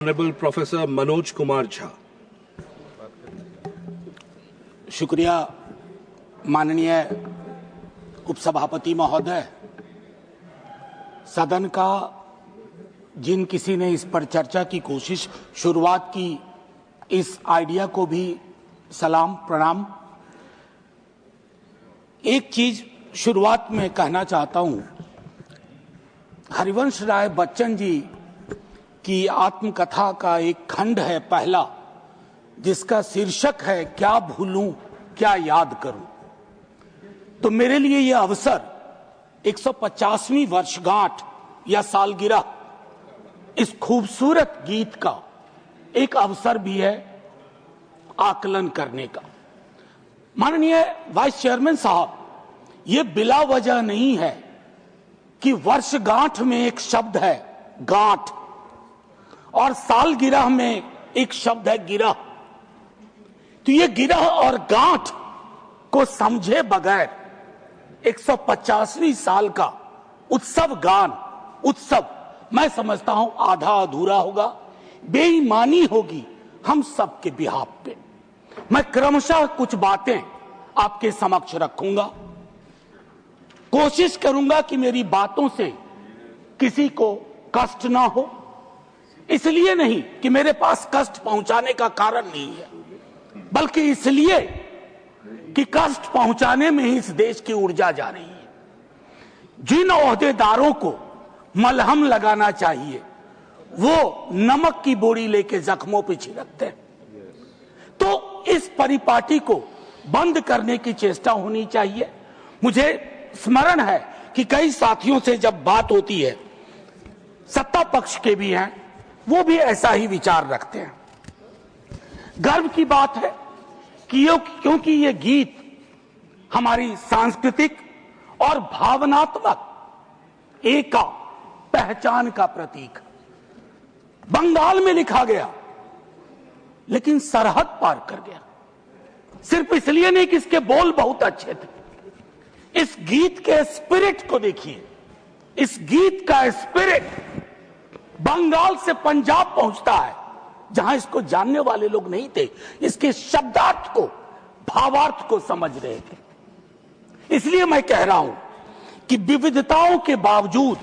Honourable professor Manoj Kumar Jha. शुक्रिया माननीय उपसभापति महोदय। सदन का जिन किसी ने इस पर चर्चा की कोशिश शुरुआत की, इस आइडिया को भी सलाम प्रणाम। एक चीज शुरुआत में कहना चाहता हूं, हरिवंश राय बच्चन जी की आत्मकथा का एक खंड है पहला, जिसका शीर्षक है क्या भूलूं क्या याद करूं। तो मेरे लिए यह अवसर 150वीं वर्षगांठ या सालगिरह इस खूबसूरत गीत का एक अवसर भी है आकलन करने का। माननीय वाइस चेयरमैन साहब, ये बिला वजह नहीं है कि वर्षगांठ में एक शब्द है गांठ और सालगिरह में एक शब्द है गिरह। तो ये गिरह और गांठ को समझे बगैर 150वीं साल का उत्सव गान उत्सव मैं समझता हूं आधा अधूरा होगा, बेईमानी होगी हम सबके बिहाफ पे। मैं क्रमशः कुछ बातें आपके समक्ष रखूंगा, कोशिश करूंगा कि मेरी बातों से किसी को कष्ट ना हो। इसलिए नहीं कि मेरे पास कष्ट पहुंचाने का कारण नहीं है, बल्कि इसलिए कि कष्ट पहुंचाने में ही इस देश की ऊर्जा जा रही है। जिन ओहदेदारों को मलहम लगाना चाहिए वो नमक की बोरी लेके जख्मों पे छिड़कते हैं। तो इस परिपाटी को बंद करने की चेष्टा होनी चाहिए। मुझे स्मरण है कि कई साथियों से जब बात होती है, सत्ता पक्ष के भी हैं, वो भी ऐसा ही विचार रखते हैं। गर्व की बात है कि क्योंकि ये गीत हमारी सांस्कृतिक और भावनात्मक एका पहचान का प्रतीक। बंगाल में लिखा गया लेकिन सरहद पार कर गया, सिर्फ इसलिए नहीं कि इसके बोल बहुत अच्छे थे। इस गीत के स्पिरिट को देखिए, इस गीत का स्पिरिट बंगाल से पंजाब पहुंचता है, जहां इसको जानने वाले लोग नहीं थे, इसके शब्दार्थ को भावार्थ को समझ रहे थे। इसलिए मैं कह रहा हूं कि विविधताओं के बावजूद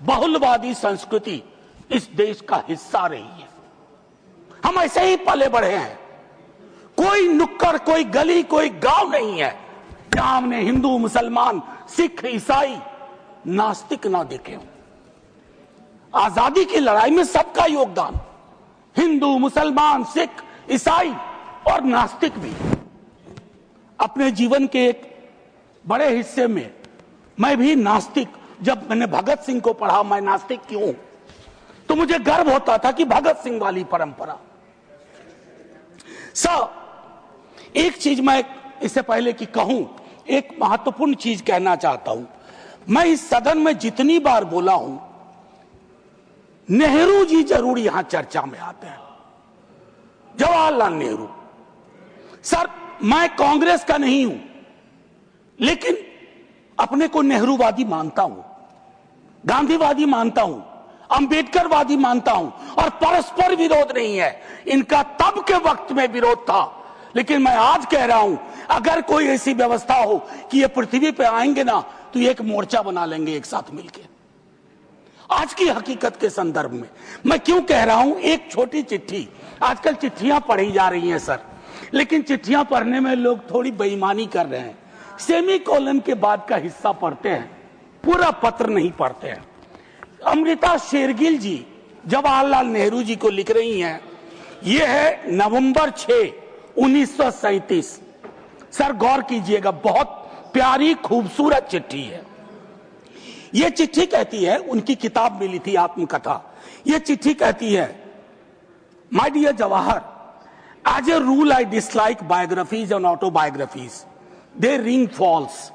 बहुलवादी संस्कृति इस देश का हिस्सा रही है। हम ऐसे ही पले बढ़े हैं। कोई नुक्कड़, कोई गली, कोई गांव नहीं है जहां हमने हिंदू, मुसलमान, सिख, ईसाई, नास्तिक ना देखे हों। आजादी की लड़ाई में सबका योगदान, हिंदू, मुसलमान, सिख, ईसाई और नास्तिक भी। अपने जीवन के एक बड़े हिस्से में मैं भी नास्तिक, जब मैंने भगत सिंह को पढ़ा मैं नास्तिक क्यों, तो मुझे गर्व होता था कि भगत सिंह वाली परंपरा। एक चीज मैं इससे पहले कि कहूं, एक महत्वपूर्ण चीज कहना चाहता हूं। मैं इस सदन में जितनी बार बोला हूं, नेहरू जी जरूर यहां चर्चा में आते हैं। जवाहरलाल नेहरू। सर, मैं कांग्रेस का नहीं हूं, लेकिन अपने को नेहरूवादी मानता हूं, गांधीवादी मानता हूं, अंबेडकरवादी मानता हूं, और परस्पर विरोध नहीं है। इनका तब के वक्त में विरोध था, लेकिन मैं आज कह रहा हूं, अगर कोई ऐसी व्यवस्था हो कि ये पृथ्वी पे आएंगे ना, तो एक मोर्चा बना लेंगे एक साथ मिलकर। आज की हकीकत के संदर्भ में मैं क्यों कह रहा हूं, एक छोटी चिट्ठी, आजकल चिट्ठियां पढ़ी जा रही हैं सर, लेकिन चिट्ठियां पढ़ने में लोग थोड़ी बेईमानी कर रहे हैं। सेमी कोलन के बाद का हिस्सा पढ़ते हैं, पूरा पत्र नहीं पढ़ते हैं। अमृता शेरगिल जी जवाहरलाल नेहरू जी को लिख रही हैं। यह है नवंबर 6, 1937। सर गौर कीजिएगा, बहुत प्यारी खूबसूरत चिट्ठी है। यह चिट्ठी कहती है, उनकी किताब मिली थी आत्मकथा। यह चिट्ठी कहती है, my dear Jawahar, as a rule I dislike biographies and autobiographies. They ring false,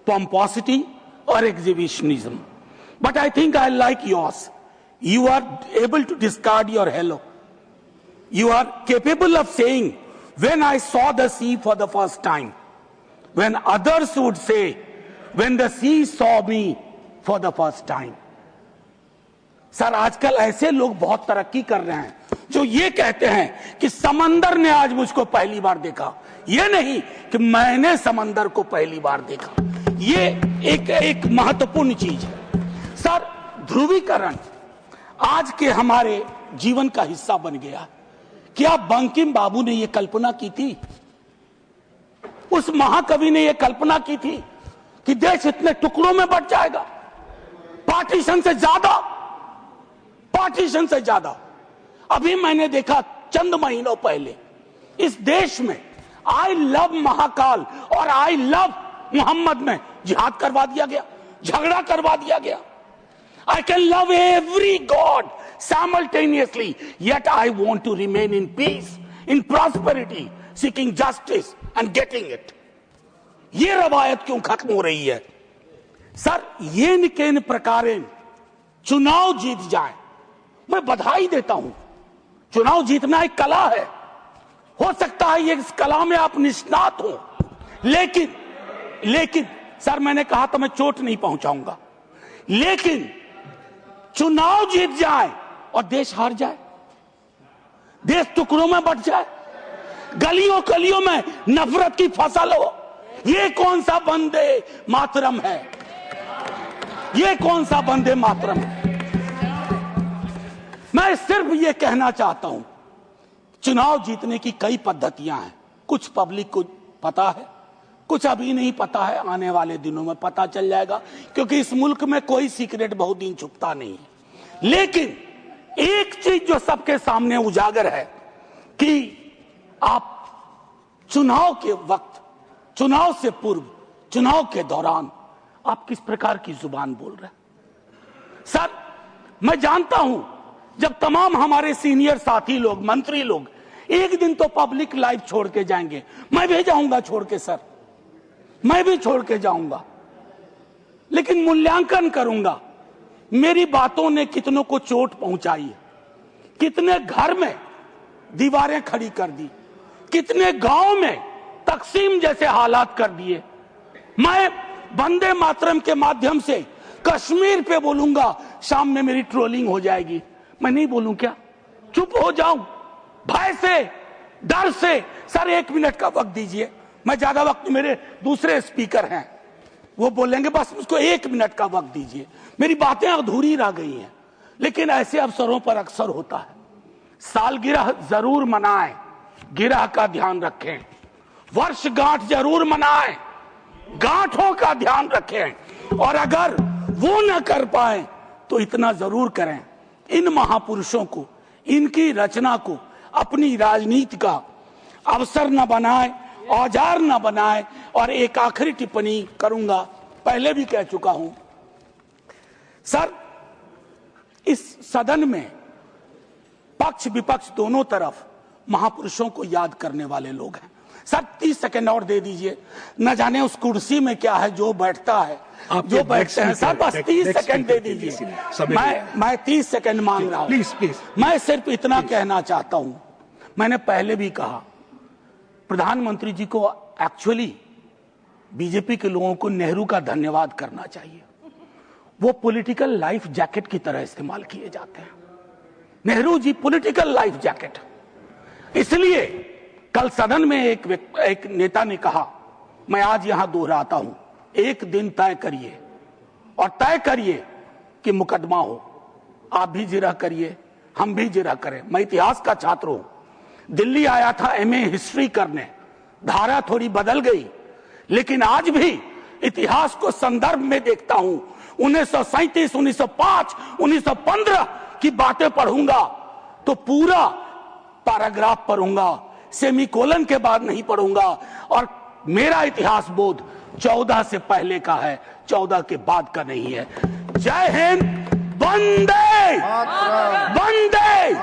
pomposity or exhibitionism. But I think I like yours. You are able to discard your hello. You are capable of saying, when I saw the sea for the first time, when others would say, when the sea saw me for the first time. Sir आजकल ऐसे लोग बहुत तरक्की कर रहे हैं जो ये कहते हैं कि समंदर ने आज मुझको पहली बार देखा, ये नहीं कि मैंने समंदर को पहली बार देखा। ये एक महत्वपूर्ण चीज है सर। ध्रुवीकरण आज के हमारे जीवन का हिस्सा बन गया। क्या बंकिम बाबू ने यह कल्पना की थी, उस महाकवि ने यह कल्पना की थी कि देश इतने टुकड़ों में बंट जाएगा? पार्टीशन से ज्यादा। अभी मैंने देखा चंद महीनों पहले इस देश में आई लव महाकाल और आई लव मोहम्मद में जिहाद करवा दिया गया, झगड़ा करवा दिया गया। I can love every God simultaneously, yet I want to remain in peace, in prosperity, seeking justice and getting it. ये रवायत क्यों खत्म हो रही है सर? ये निकेन प्रकारेण चुनाव जीत जाए, मैं बधाई देता हूं। चुनाव जीतना एक कला है, हो सकता है ये इस कला में आप निष्णात हो, लेकिन सर मैंने कहा तो मैं चोट नहीं पहुंचाऊंगा, लेकिन चुनाव जीत जाए और देश हार जाए, देश टुकड़ों में बंट जाए, गलियों गलियों में नफरत की फसल हो, ये कौन सा वंदे मातरम है? ये कौन सा वंदे मातरम है? मैं सिर्फ ये कहना चाहता हूं, चुनाव जीतने की कई पद्धतियां हैं। कुछ पब्लिक को पता है, कुछ अभी नहीं पता है, आने वाले दिनों में पता चल जाएगा, क्योंकि इस मुल्क में कोई सीक्रेट बहुत दिन छुपता नहीं है। लेकिन एक चीज जो सबके सामने उजागर है कि आप चुनाव के वक्त, चुनाव से पूर्व, चुनाव के दौरान आप किस प्रकार की जुबान बोल रहे हैं। सर मैं जानता हूं जब तमाम हमारे सीनियर साथी लोग, मंत्री लोग एक दिन तो पब्लिक लाइफ छोड़ के जाएंगे, मैं भी जाऊंगा छोड़ के सर, मैं भी छोड़ के जाऊंगा, लेकिन मूल्यांकन करूंगा मेरी बातों ने कितनों को चोट पहुंचाई है, कितने घर में दीवारें खड़ी कर दी, कितने गांव में तकसीम जैसे हालात कर दिए। मैं वंदे मातरम के माध्यम से कश्मीर पे बोलूंगा, शाम में मेरी ट्रोलिंग हो जाएगी, मैं नहीं बोलूं क्या? चुप हो जाऊं भय से, डर से? सर 1 मिनट का वक्त दीजिए, मैं ज्यादा वक्त, मेरे दूसरे स्पीकर हैं वो बोलेंगे, बस उसको 1 मिनट का वक्त दीजिए। मेरी बातें अधूरी रह गई हैं, लेकिन ऐसे अवसरों पर अक्सर होता है। सालगिरह जरूर मनाएं, गिरह का ध्यान रखें, वर्षगांठ जरूर मनाएं, गांठों का ध्यान रखें, और अगर वो न कर पाए तो इतना जरूर करें, इन महापुरुषों को, इनकी रचना को अपनी राजनीति का अवसर न बनाए, औजार न बनाए। और एक आखिरी टिप्पणी करूंगा, पहले भी कह चुका हूं सर, इस सदन में पक्ष विपक्ष दोनों तरफ महापुरुषों को याद करने वाले लोग हैं। सर 30 सेकंड और दे दीजिए, न जाने उस कुर्सी में क्या है जो बैठता है, जो बैठते हैं। सर बस 30 सेकंड दे दीजिए, मैं 30 सेकंड मांग रहा हूं। प्लीज मैं सिर्फ इतना कहना चाहता हूं, मैंने पहले भी कहा, प्रधानमंत्री जी को एक्चुअली बीजेपी के लोगों को नेहरू का धन्यवाद करना चाहिए। वो पॉलिटिकल लाइफ जैकेट की तरह इस्तेमाल किए जाते हैं। Nehru ji political life jacket. इसलिए कल सदन में एक नेता ने कहा, मैं आज यहां दोहराता हूं, एक दिन तय करिए और तय करिए कि मुकदमा हो। आप भी जिरह करिए, हम भी जिरह करें। मैं इतिहास का छात्र हूं, दिल्ली आया था एमए हिस्ट्री करने, धारा थोड़ी बदल गई, लेकिन आज भी इतिहास को संदर्भ में देखता हूं। 1937, 1905, 1915 की बातें पढ़ूंगा तो पूरा पैराग्राफ पढ़ूंगा, सेमीकोलन के बाद नहीं पढ़ूंगा। और मेरा इतिहास बोध 14 से पहले का है, 14 के बाद का नहीं है। जय हिंद, वंदे वंदे।